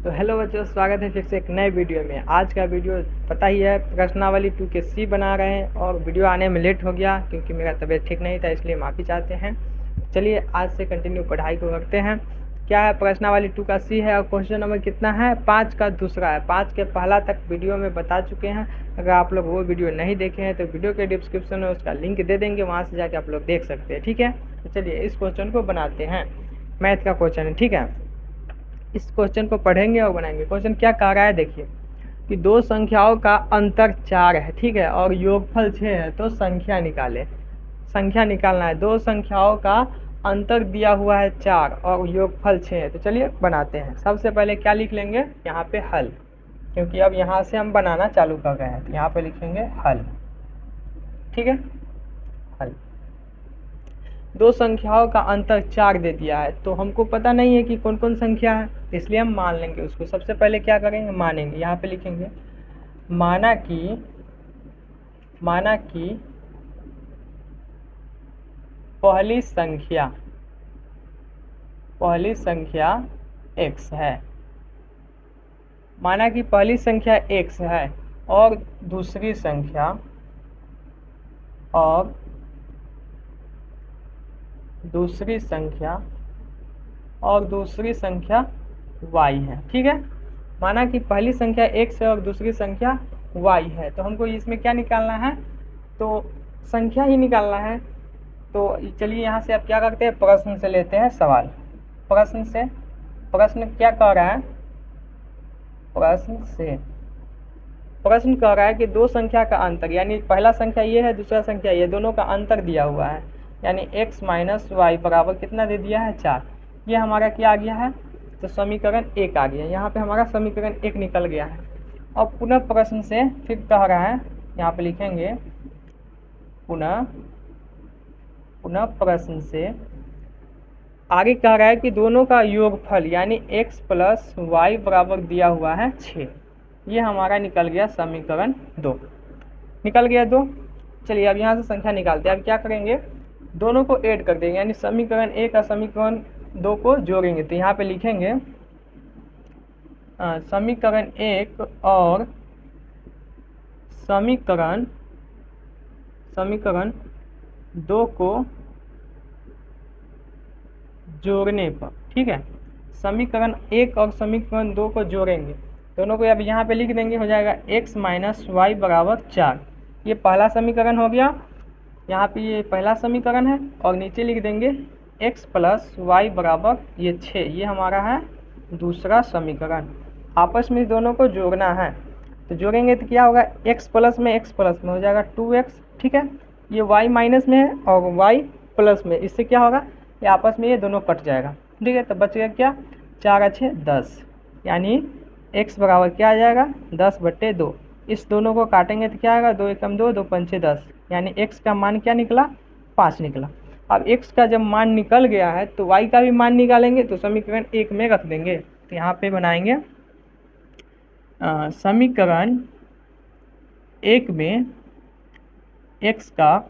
तो हेलो बच्चों, स्वागत है फिर से एक नए वीडियो में। आज का वीडियो पता ही है, प्रश्नावली 2 के सी बना रहे हैं और वीडियो आने में लेट हो गया क्योंकि मेरा तबीयत ठीक नहीं था, इसलिए माफ़ी चाहते हैं। चलिए आज से कंटिन्यू पढ़ाई को करते हैं। क्या है, प्रश्नावली 2 का सी है और क्वेश्चन नंबर कितना है, 5 का दूसरा है। 5 के पहला तक वीडियो में बता चुके हैं। अगर आप लोग वो वीडियो नहीं देखे हैं तो वीडियो के डिस्क्रिप्शन में उसका लिंक दे देंगे, वहाँ से जाके आप लोग देख सकते हैं। ठीक है, तो चलिए इस क्वेश्चन को बनाते हैं। मैथ का क्वेश्चन है, ठीक है। इस क्वेश्चन को पढ़ेंगे और बनाएंगे। क्वेश्चन क्या कह रहा है, देखिए कि दो संख्याओं का अंतर 4 है, ठीक है, और योगफल 6 है, तो संख्या निकालें। संख्या निकालना है। दो संख्याओं का अंतर दिया हुआ है 4 और योगफल 6 है। तो चलिए बनाते हैं। सबसे पहले क्या लिख लेंगे, यहाँ पे हल, क्योंकि अब यहाँ से हम बनाना चालू कर रहे हैं। तो यहाँ पे लिखेंगे हल, ठीक है, हल। दो संख्याओं का अंतर 4 दे दिया है, तो हमको पता नहीं है कि कौन कौन संख्या है, इसलिए हम मान लेंगे उसको। सबसे पहले क्या करेंगे, मानेंगे। यहाँ पे लिखेंगे माना कि पहली संख्या x है। माना कि पहली संख्या x है और दूसरी संख्या y है, ठीक है। माना कि पहली संख्या x है और दूसरी संख्या y है, तो हमको इसमें क्या निकालना है, तो संख्या ही निकालना है। तो चलिए यहाँ से अब क्या करते हैं, प्रश्न से लेते हैं सवाल। प्रश्न क्या कह रहा है, प्रश्न कह रहा है कि दो संख्या का अंतर, यानी पहला संख्या ये है, दूसरा संख्या ये, दोनों का अंतर दिया हुआ है, यानी x माइनस वाई बराबर कितना दे दिया है, 4। ये हमारा क्या आ गया है, तो समीकरण 1 आ गया। यहाँ पे हमारा समीकरण 1 निकल गया है। अब पुनः प्रश्न से फिर कह रहा है, यहाँ पे लिखेंगे पुनः प्रश्न से आगे कह रहा है कि दोनों का योगफल यानी x प्लस वाई बराबर दिया हुआ है 6। ये हमारा निकल गया समीकरण 2, निकल गया 2। चलिए अब यहाँ से संख्या निकालते हैं। अब क्या करेंगे, दोनों को ऐड कर देंगे, यानी समीकरण 1 और समीकरण 2 को जोड़ेंगे। तो यहाँ पे लिखेंगे समीकरण 1 और समीकरण 2 को जोड़ने पर, ठीक है, समीकरण 1 और समीकरण 2 को जोड़ेंगे। दोनों को अब यहाँ पे लिख देंगे, हो जाएगा x माइनस वाई बराबर 4। ये पहला समीकरण हो गया, यहाँ पे ये पहला समीकरण है, और नीचे लिख देंगे x प्लस वाई बराबर ये 6। ये हमारा है दूसरा समीकरण। आपस में दोनों को जोड़ना है, तो जोड़ेंगे तो क्या होगा, x प्लस में हो जाएगा 2x, ठीक है। ये y माइनस में है और y प्लस में, इससे क्या होगा, ये आपस में ये दोनों कट जाएगा, ठीक है। तो बच गया क्या, 4 अच्छे 10, यानी x बराबर क्या आ जाएगा, 10/2। इस दोनों को काटेंगे तो क्या आएगा, 2 एकम 2, 2 पंचे 10, यानी x का मान क्या निकला, 5 निकला। अब x का जब मान निकल गया है तो y का भी मान निकालेंगे, तो समीकरण 1 में रख देंगे। तो यहाँ पे बनाएंगे समीकरण 1 में x का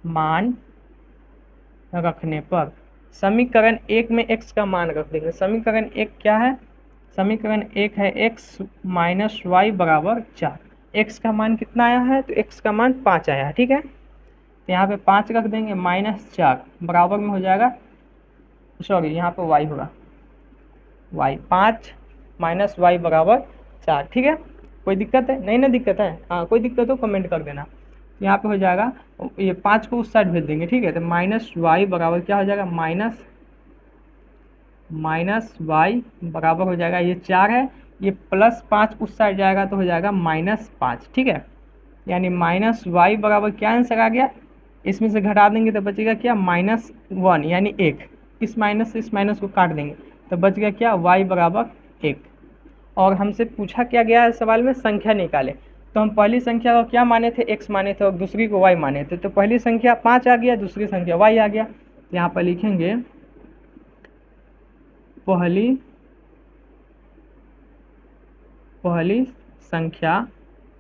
मान रखने पर, समीकरण 1 में x का मान रख देंगे। समीकरण 1 क्या है, समीकरण 1 है x माइनस वाई बराबर 4। x का मान कितना आया है, तो x का मान 5 आया है, ठीक है। तो यहाँ पे 5 रख देंगे, माइनस 4 बराबर में हो जाएगा, सॉरी यहाँ पे y होगा, y 5 माइनस वाई बराबर 4, ठीक है। कोई दिक्कत है, नहीं ना दिक्कत है, हाँ कोई दिक्कत हो कमेंट कर देना। तो यहाँ पे हो जाएगा, ये 5 को उस साइड भेज देंगे, ठीक है। तो माइनस वाई बराबर क्या हो जाएगा, माइनस वाई बराबर हो जाएगा, ये 4 है, ये प्लस 5 उस साइड जाएगा तो हो जाएगा -5, ठीक है। यानी माइनस वाई बराबर क्या आंसर आ गया, इसमें से घटा देंगे तो बचेगा क्या, -1, यानी 1। इस माइनस को काट देंगे तो बच गया क्या, y बराबर 1। और हमसे पूछा क्या गया है सवाल में, संख्या निकाले। तो हम पहली संख्या को क्या माने थे, x माने थे, और दूसरी को y माने थे। तो पहली संख्या 5 आ गया, दूसरी संख्या y आ गया। यहाँ पर लिखेंगे पहली संख्या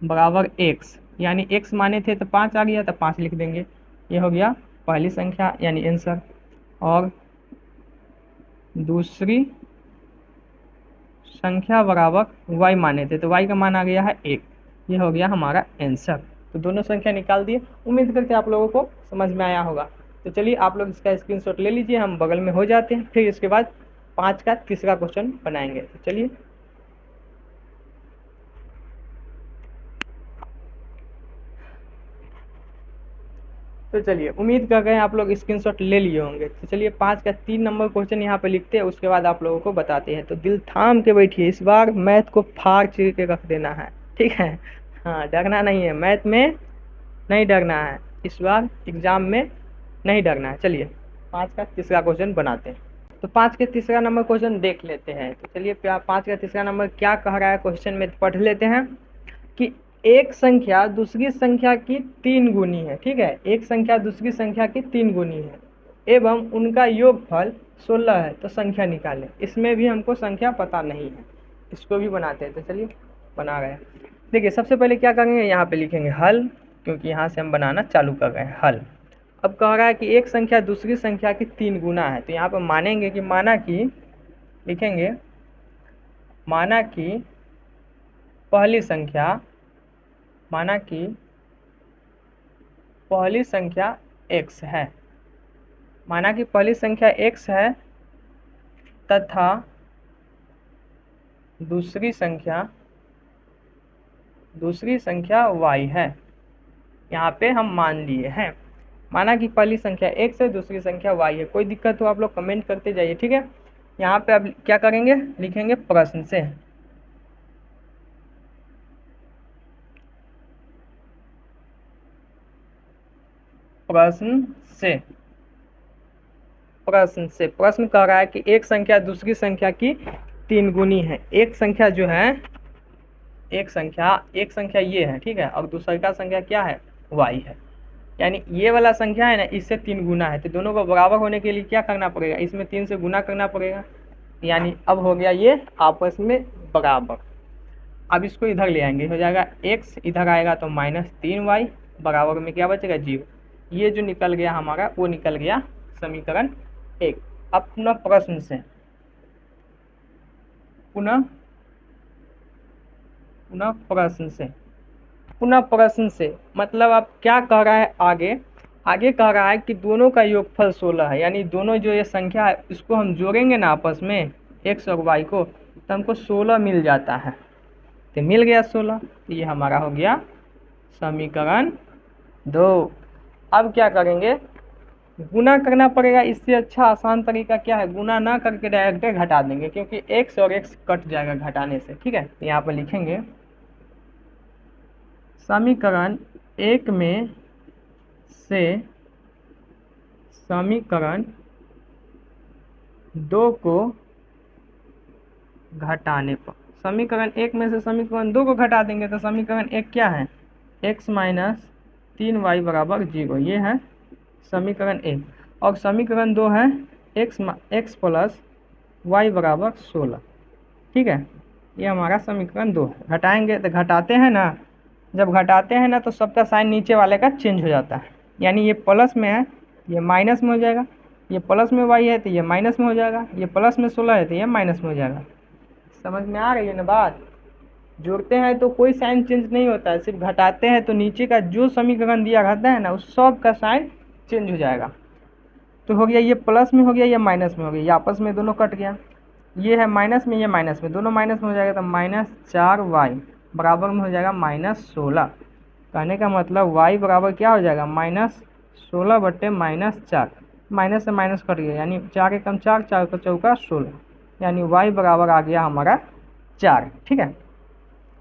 बराबर x, यानी x माने थे तो 5 आ गया, तो 5 लिख देंगे। ये हो गया पहली संख्या यानी आंसर। और दूसरी संख्या बराबर y माने थे, तो y का मान आ गया है 1। ये हो गया हमारा आंसर। तो दोनों संख्या निकाल दिए। उम्मीद करते हैं आप लोगों को समझ में आया होगा। तो चलिए आप लोग इसका स्क्रीनशॉट ले लीजिए, हम बगल में हो जाते हैं, फिर इसके बाद 5 का तीसरा क्वेश्चन बनाएंगे। तो चलिए उम्मीद कर रहे हैं आप लोग स्क्रीनशॉट ले लिए होंगे। तो चलिए 5 का 3 नंबर क्वेश्चन यहाँ पे लिखते हैं, उसके बाद आप लोगों को बताते हैं। तो दिल थाम के बैठिए, इस बार मैथ को फाड़ चीर के रख देना है, ठीक है। हाँ, डरना नहीं है, मैथ में नहीं डरना है, इस बार एग्जाम में नहीं डरना है। चलिए 5 का तीसरा क्वेश्चन बनाते हैं। तो 5 के तीसरा नंबर क्वेश्चन देख लेते हैं। तो चलिए 5 का तीसरा नंबर क्या कह रहा है क्वेश्चन में, पढ़ लेते हैं कि एक संख्या दूसरी संख्या की 3 गुनी है, ठीक है। एक संख्या दूसरी संख्या की 3 गुनी है एवं उनका योगफल 16 है, तो संख्या निकालें। इसमें भी हमको संख्या पता नहीं है, इसको भी बनाते हैं। तो चलिए बना रहे हैं। देखिए सबसे पहले क्या करेंगे, यहाँ पे लिखेंगे हल, क्योंकि यहाँ से हम बनाना चालू कर रहे हैं हल। अब कह रहा है कि एक संख्या दूसरी संख्या की 3 गुना है, तो यहाँ पर मानेंगे कि माना कि लिखेंगे, माना कि पहली संख्या, माना कि पहली संख्या x है, माना कि पहली संख्या x है तथा दूसरी संख्या y है। यहाँ पे हम मान लिए हैं, माना कि पहली संख्या x है, दूसरी संख्या y है। कोई दिक्कत हो आप लोग कमेंट करते जाइए, ठीक है। यहाँ पे अब क्या करेंगे, लिखेंगे प्रश्न से, प्रश्न कह रहा है कि एक संख्या दूसरी संख्या की 3 गुनी है। एक संख्या जो है, एक संख्या ये है, ठीक है, और दूसरी का संख्या क्या है, y है। यानी ये वाला संख्या है ना, इससे 3 गुना है, तो दोनों को बराबर होने के लिए क्या करना पड़ेगा, इसमें 3 से गुना करना पड़ेगा। यानी अब हो गया ये आपस में बराबर। अब इसको इधर ले आएंगे, हो जाएगा x, इधर आएगा तो -3y, बराबर में क्या बचेगा 0। ये जो निकल गया हमारा, वो निकल गया समीकरण 1। अब पुनः प्रश्न से मतलब अब क्या कह रहा है, आगे कह रहा है कि दोनों का योगफल 16 है। यानी दोनों जो ये संख्या है इसको हम जोड़ेंगे ना आपस में, x और y को, तो हमको 16 मिल जाता है। तो मिल गया 16, तो ये हमारा हो गया समीकरण 2। अब क्या करेंगे, गुना करना पड़ेगा। इससे अच्छा आसान तरीका क्या है, गुना ना करके डायरेक्ट घटा देंगे, क्योंकि x और x कट जाएगा घटाने से, ठीक है। तो यहाँ पर लिखेंगे समीकरण 1 में से समीकरण 2 को घटाने पर, समीकरण 1 में से समीकरण 2 को घटा देंगे तो समीकरण 1 क्या है, x - 3y बराबर 0, ये है समीकरण 1। और समीकरण 2 है x प्लस y बराबर 16, ठीक है। ये हमारा समीकरण 2 है। घटाएंगे तो घटाते हैं ना, जब घटाते हैं ना तो सबका साइन नीचे वाले का चेंज हो जाता है। यानी ये प्लस में है, ये माइनस में हो जाएगा, ये प्लस में y है तो ये माइनस में हो जाएगा, ये प्लस में 16 है तो ये माइनस में हो जाएगा। समझ में आ रही है ना बात। जोड़ते हैं तो कोई साइन चेंज नहीं होता है, सिर्फ घटाते हैं तो नीचे का जो समीकरण दिया रहता है ना, उस सब का साइन चेंज हो जाएगा। तो हो गया ये प्लस में हो गया, ये माइनस में हो गया, ये आपस में दोनों कट गया। ये है माइनस में, ये माइनस में, दोनों माइनस में हो जाएगा, तो -4y बराबर में हो जाएगा -16। कहने का मतलब y बराबर क्या हो जाएगा, -16 बटे -4, माइनस से माइनस कट गया, यानी 4 एकम 4, 4 का चौका 16, यानी y बराबर आ गया हमारा 4, ठीक है।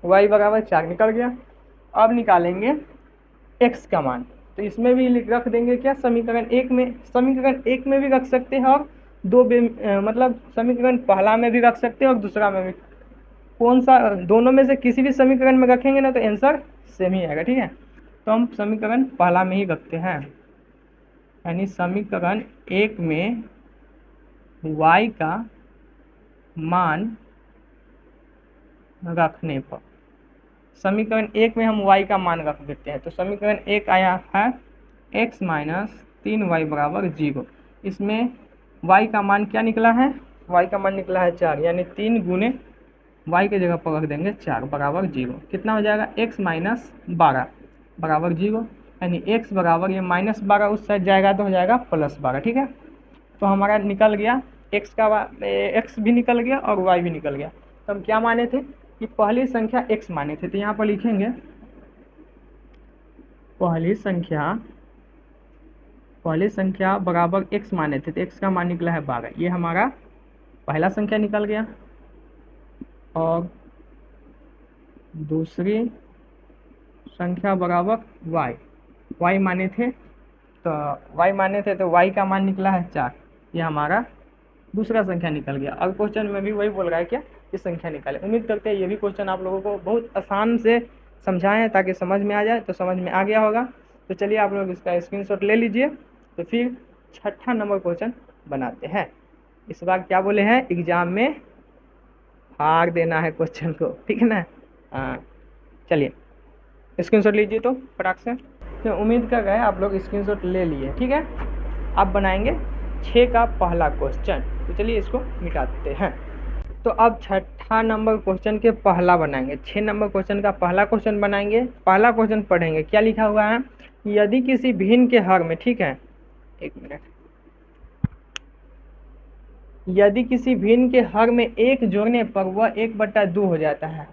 y बराबर 4 निकल गया। अब निकालेंगे x का मान, तो इसमें भी रख देंगे क्या, समीकरण 1 में। समीकरण 1 में भी रख सकते हैं और मतलब समीकरण पहला में भी रख सकते हैं और दूसरा में भी। कौन सा, दोनों में से किसी भी समीकरण में रखेंगे ना तो आंसर सेम ही आएगा, ठीक है। तो हम समीकरण पहला में ही रखते हैं, यानी समीकरण 1 में y का मान रखने पर, समीकरण 1 में हम y का मान रख देते हैं। तो समीकरण 1 आया है x - 3y बराबर 0। इसमें y का मान क्या निकला है, y का मान निकला है 4, यानी 3 गुने y के जगह पर रख देंगे 4 बराबर 0। कितना हो जाएगा x माइनस 12 बराबर 0, यानी x बराबर ये -12 उस साइड जाएगा तो हो जाएगा +12। ठीक है, तो हमारा निकल गया x भी निकल गया और y भी निकल गया। तो हम क्या माने थे कि पहली संख्या x माने थे, तो यहाँ पर लिखेंगे पहली संख्या बराबर x माने थे, तो x का मान निकला है 12। ये हमारा पहला संख्या निकल गया। और दूसरी संख्या बराबर y माने थे, तो y का मान निकला है 4। ये हमारा दूसरा संख्या निकल गया। और क्वेश्चन में भी वही बोल रहा है क्या कि संख्या निकाले। उम्मीद करते हैं ये भी क्वेश्चन आप लोगों को बहुत आसान से समझाएं ताकि समझ में आ जाए। तो समझ में आ गया होगा, तो चलिए आप लोग इसका स्क्रीनशॉट ले लीजिए। तो फिर 6ठा नंबर क्वेश्चन बनाते हैं। इस बार क्या बोले हैं, एग्जाम में हार देना है क्वेश्चन को, ठीक है ना। हाँ चलिए स्क्रीनशॉट लीजिए तो फटाक से। तो उम्मीद कर रहे हैं आप लोग स्क्रीनशॉट ले लिए, ठीक है। अब बनाएंगे 6 का पहला क्वेश्चन। तो चलिए इसको मिटाते हैं। तो अब 6ठा नंबर क्वेश्चन के पहला बनाएंगे। 6 नंबर क्वेश्चन का पहला क्वेश्चन बनाएंगे। पहला क्वेश्चन पढ़ेंगे, क्या लिखा हुआ है, यदि किसी भिन्न के हर में, ठीक है, एक मिनट, यदि किसी भिन्न के हर में 1 जोड़ने पर वह 1/2 हो जाता है।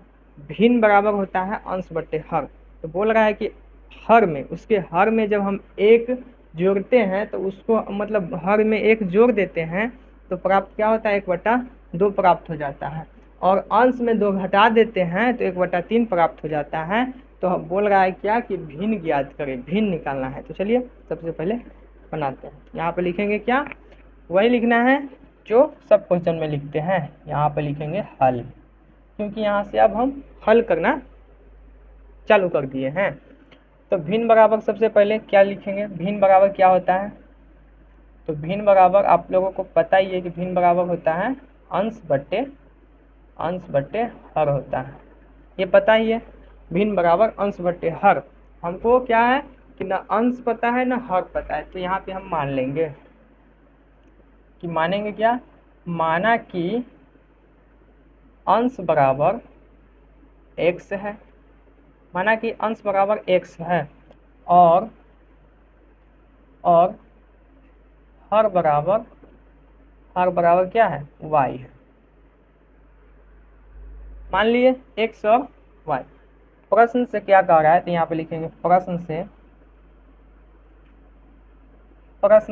भिन्न बराबर होता है अंश बट्टे हर। तो बोल रहा है कि हर में, उसके हर में जब हम 1 जोड़ते हैं तो उसको मतलब हर में 1 जोड़ देते हैं तो प्राप्त क्या होता है, 1/2 प्राप्त हो जाता है। और अंश में 2 घटा देते हैं तो 1/3 प्राप्त हो जाता है। तो बोल रहा है क्या कि भिन्न ज्ञात करें, भिन्न निकालना है। तो चलिए सबसे पहले बनाते हैं। यहाँ पे लिखेंगे क्या, वही लिखना है जो सब क्वेश्चन में लिखते हैं। यहाँ पे लिखेंगे हल, क्योंकि यहाँ से अब हम हल करना चालू कर दिए हैं। तो भिन्न बराबर सबसे पहले क्या लिखेंगे, भिन्न बराबर क्या होता है। तो भिन्न बराबर आप लोगों को पता ही है कि भिन्न बराबर होता है अंश बट्टे हर होता है, ये पता ही है। भिन्न बराबर अंश बट्टे हर। हमको क्या है कि ना अंश पता है ना हर पता है। तो यहाँ पे हम मान लेंगे कि, मानेंगे क्या, माना कि अंश बराबर x है, माना कि अंश बराबर x है और हर बराबर क्या है, y है। मान लिए x और y। प्रश्न से क्या कह रहा है, तो यहाँ पे लिखेंगे प्रश्न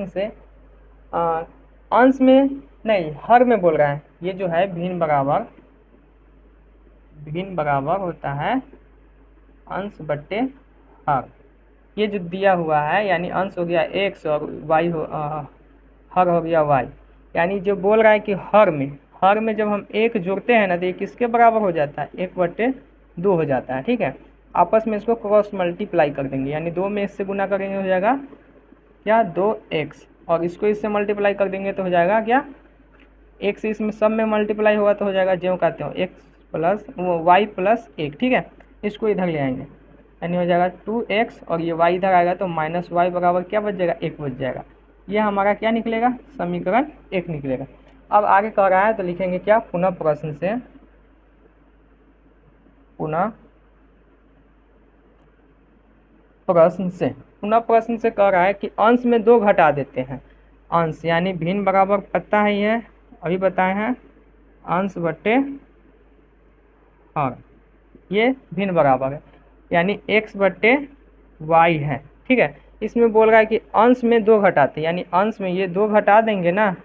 से अंश में नहीं हर में बोल रहा है। ये जो है भिन्न बराबर होता है अंश बट्टे हर। ये जो दिया हुआ है यानी अंश हो गया x और y हर हो गया y। यानी जो बोल रहा है कि हर में जब हम 1 जोड़ते हैं ना तो ये किसके बराबर हो जाता है, 1/2 हो जाता है। ठीक है, आपस में इसको क्रॉस मल्टीप्लाई कर देंगे, यानी 2 में इससे गुना करेंगे हो जाएगा क्या, 2x, और इसको इससे मल्टीप्लाई कर देंगे तो हो जाएगा क्या, x इसमें सब में मल्टीप्लाई होगा तो हो जाएगा ज्यों का त्यों x प्लस y प्लस 1। ठीक है, इसको इधर ले आएंगे यानी हो जाएगा 2x और ये y इधर आएगा तो माइनस वाई बराबर क्या बच जाएगा, 1 बच जाएगा। ये हमारा क्या निकलेगा, समीकरण 1 निकलेगा। अब आगे कह रहा है तो लिखेंगे क्या, पुनः प्रश्न से कह रहा है कि अंश में 2 घटा देते हैं। अंश यानी भिन्न बराबर पता है, ये अभी बताए हैं, अंश बट्टे हर। ये भिन्न बराबर है यानी x बट्टे y है। ठीक है, इसमें बोल रहा है कि अंश में 2 घटाते, यानी अंश में ये 2 घटा देंगे ना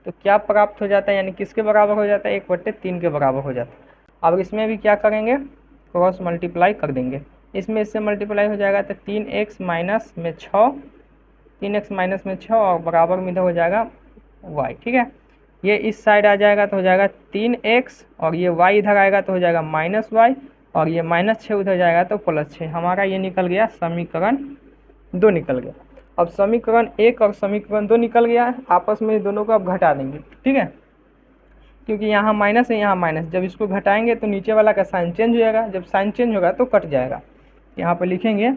तो क्या प्राप्त हो जाता है, यानी किसके बराबर हो जाता है, 1/3 के बराबर हो जाता है। अब इसमें भी क्या करेंगे, क्रॉस मल्टीप्लाई कर देंगे। इसमें इससे मल्टीप्लाई हो जाएगा तो 3x माइनस में 6 और बराबर में इधर हो जाएगा y। ठीक है, ये इस साइड आ जाएगा तो हो जाएगा 3x और ये y इधर आएगा तो हो जाएगा -y और ये -6 उधर जाएगा तो +6। हमारा ये निकल गया समीकरण 2 निकल गया। अब समीकरण 1 और समीकरण 2 निकल गया, आपस में दोनों को अब घटा देंगे। ठीक है, क्योंकि यहाँ माइनस है यहाँ माइनस, जब इसको घटाएंगे तो नीचे वाला का साइन चेंज हो जाएगा, जब साइन चेंज होगा तो कट जाएगा। यहाँ पर लिखेंगे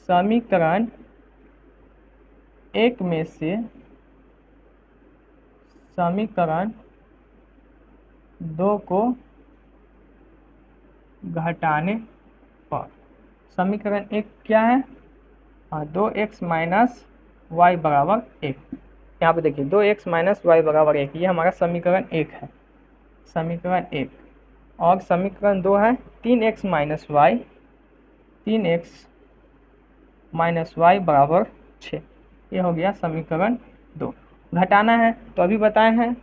समीकरण 1 में से समीकरण 2 को घटाने पर समीकरण 1 क्या है? 2x माइनस वाई बराबर 1। यहाँ पे देखिए 2x माइनस वाई बराबर 1, ये हमारा समीकरण 1 है, समीकरण 1। और समीकरण 2 है 3x minus Y, 3x minus Y बराबर 6। ये हो गया समीकरण 2। घटाना है तो अभी बताए हैं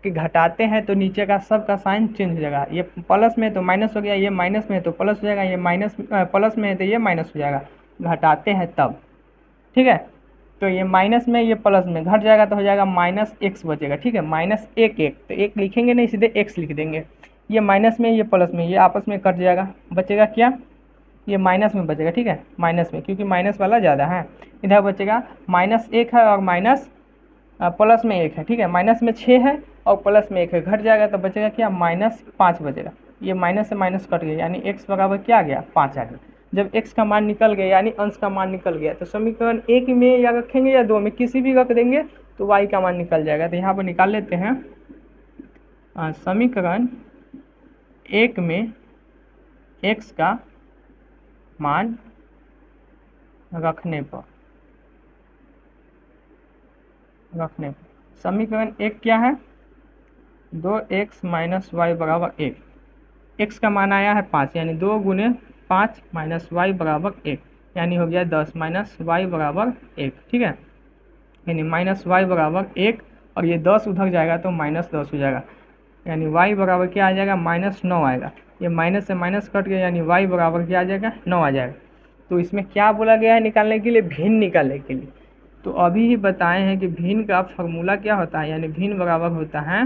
कि घटाते हैं तो नीचे का सब का साइन चेंज हो जाएगा। ये प्लस में तो माइनस हो गया, ये माइनस में तो प्लस हो जाएगा, ये माइनस प्लस में है तो ये माइनस हो जाएगा। घटाते हैं तब, ठीक है। तो ये माइनस में ये प्लस में घट जाएगा तो हो जाएगा माइनस एक्स बचेगा, ठीक है। माइनस 1 1 तो 1 लिखेंगे नहीं, सीधे एक्स लिख देंगे। ये माइनस में ये प्लस में ये आपस में कट जाएगा, बचेगा क्या? ये माइनस में बचेगा, ठीक है, माइनस में, क्योंकि माइनस वाला ज़्यादा है। इधर बचेगा माइनस 1 है और माइनस प्लस में 1 है, ठीक है। माइनस में 6 है और प्लस में 1 है, घट जाएगा तो बचेगा क्या? माइनस 5 बचेगा। ये माइनस से माइनस कट गया, यानी x बराबर क्या आ गया? 5 आ गया। जब x का मान निकल गया यानी अंश का मान निकल गया, तो समीकरण 1 में या रखेंगे या 2 में, किसी भी रख देंगे तो y का मान निकल जाएगा। तो यहाँ पर निकाल लेते हैं। समीकरण 1 में x का मान रखने पर समीकरण 1 क्या है? 2x माइनस वाई बराबर 1। x का मान आया है 5, यानी 2 गुने 5 माइनस वाई बराबर 1, यानी हो गया 10 माइनस वाई बराबर 1, ठीक है। यानी माइनस वाई बराबर 1 और ये 10 उधर जाएगा तो माइनस 10 हो जाएगा, यानी y बराबर क्या आ जाएगा? माइनस 9 आएगा। ये माइनस से माइनस कट गया, यानी y बराबर क्या आ जाएगा? 9 आ जाएगा। तो इसमें क्या बोला गया है निकालने के लिए? भिन्न निकालने के लिए। तो अभी ही बताए हैं कि भिन्न का फॉर्मूला क्या होता है, यानी भिन्न बराबर होता है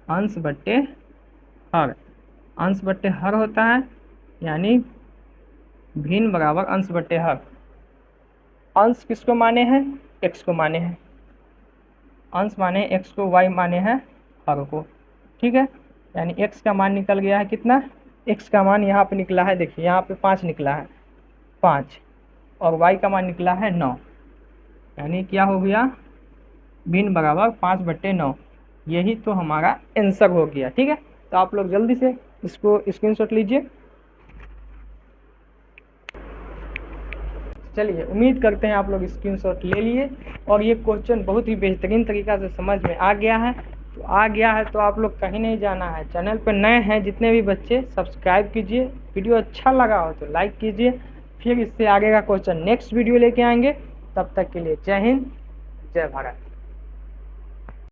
अंश बट्टे हर। अंश बट्टे हर होता है, यानी भिन्न बराबर अंश बट्टे हर। अंश किसको माने हैं? x को माने हैं। अंश माने x को, y माने हैं हर को, ठीक है। यानी x का मान निकल गया है कितना? x का मान यहाँ पे निकला है, देखिए यहाँ पे 5 निकला है, 5, और y का मान निकला है 9, यानी क्या हो गया? भिन्न बराबर 5/9। यही तो हमारा आंसर हो गया, ठीक है। तो आप लोग जल्दी से इसको स्क्रीनशॉट लीजिए। चलिए, उम्मीद करते हैं आप लोग स्क्रीनशॉट ले लिए और ये क्वेश्चन बहुत ही बेहतरीन तरीक़ा से समझ में आ गया है। तो आप लोग कहीं नहीं जाना है। चैनल पर नए हैं जितने भी बच्चे, सब्सक्राइब कीजिए। वीडियो अच्छा लगा हो तो लाइक कीजिए। फिर इससे आगे का क्वेश्चन नेक्स्ट वीडियो लेके आएंगे। तब तक के लिए जय हिंद, जय भारत।